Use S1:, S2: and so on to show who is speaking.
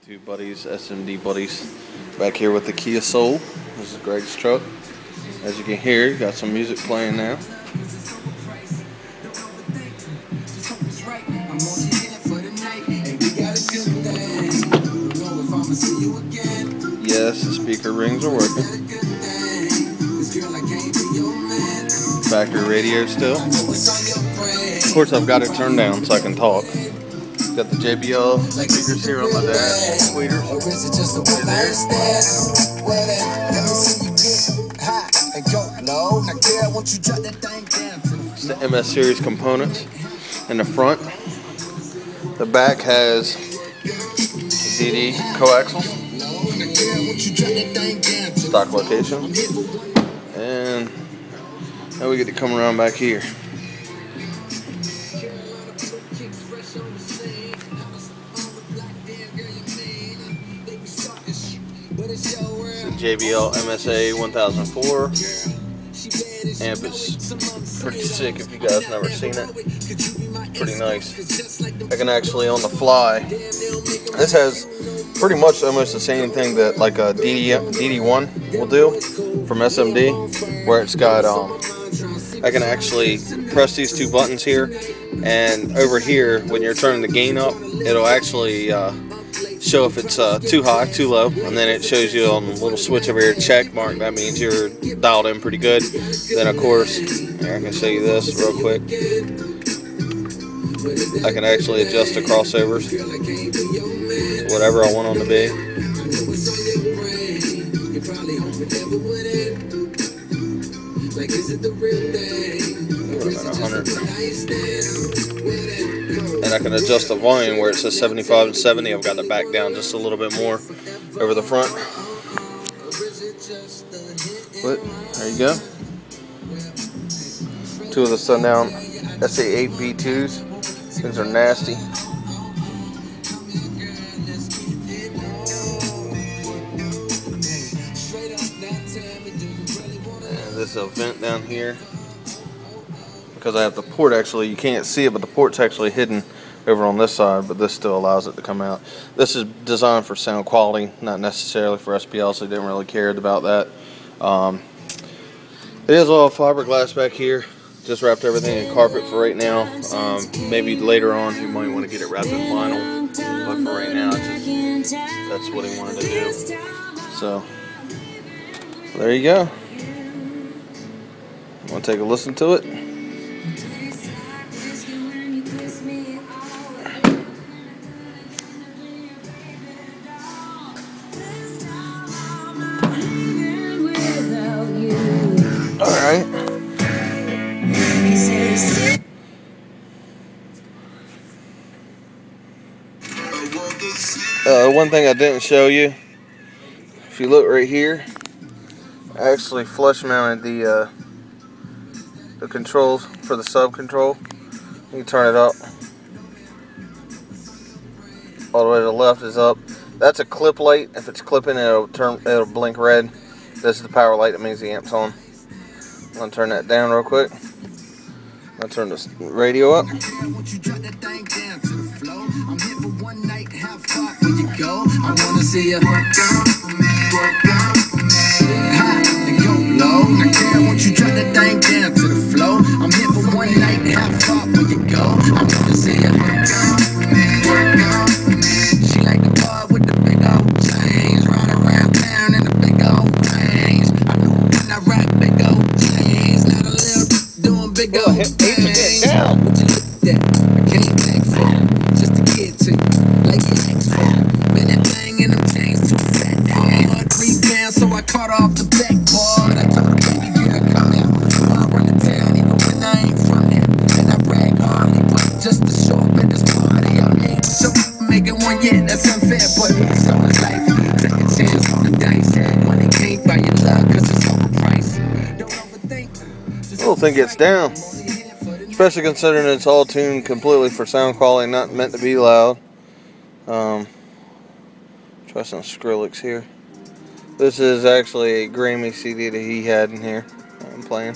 S1: YouTube buddies, SMD buddies, back here with the Kia Soul. This is Greg's truck. As you can hear, you got some music playing now. Yes, the speaker rings are working. Factory radio still. Of course, I've got it turned down so I can talk. Got the JBL speakers here on my dash, tweeters. It's the MS series components in the front. The back has DD coaxial stock location, and now we get to come around back here. It's a JBL MSA 1004 amp. It's pretty sick if you guys never seen it. Pretty nice. I can actually on the fly. This has pretty much almost the same thing that like a DD1 will do from SMD, where it's got I can actually press these two buttons here, and over here when you're turning the gain up, it'll actually show if it's too high, too low, and then it shows you on the little switch over here, check mark. That means you're dialed in pretty good. Then of course, here, I can show you this real quick. I can actually adjust the crossovers to whatever I want them to be. Put them at 100. And I can adjust the volume where it says 75 and 70. I've got to back down just a little bit more over the front. But there you go. Two of the sundown SA8 V2s. Things are nasty. And this is a vent down here. Because I have the port, actually, you can't see it, but the port's actually hidden over on this side, but this still allows it to come out. This is designed for sound quality, not necessarily for SPL, so I didn't really care about that. It is all fiberglass back here. Just wrapped everything in carpet for right now. Maybe later on you might want to get it wrapped in vinyl, but for right now, that's what he wanted to do. So, there you go. Want to take a listen to it? Alright. One thing I didn't show you, if you look right here, I actually flush mounted the controls for the sub control. You can turn it up. All the way to the left is up. That's a clip light. If it's clipping, it'll blink red. This is the power light. That means the amp's on. I'm gonna turn that down real quick. I'll turn this radio up. I wanna see you work out for me, high and go low. I care what you drop that thing down to the flow. I'm here for one night, how far will you go? I wanna see you work out for me. She like the part with the big old chains, run around town in the big old range. I know when I rock big old chains, not a little doing big old things. What you look at that? I came back for just to get to you, like you asked for. Man, that thing in them chains too fat. Hard 3 pounds, so I cut off the backboard. I told her, baby girl, come out. I run the town even when I ain't from there. And I brag hardly, but just to show up at this party. I mean, so making one, yeah, that's unfair, but so is life. Take a chance on the dice. Money can't buy your love, cause it's overpriced. Don't overthink. The little thing gets down. Especially considering it's all tuned completely for sound quality, not meant to be loud. Try some Skrillex here. This is actually a Grammy CD that he had in here. I'm playing.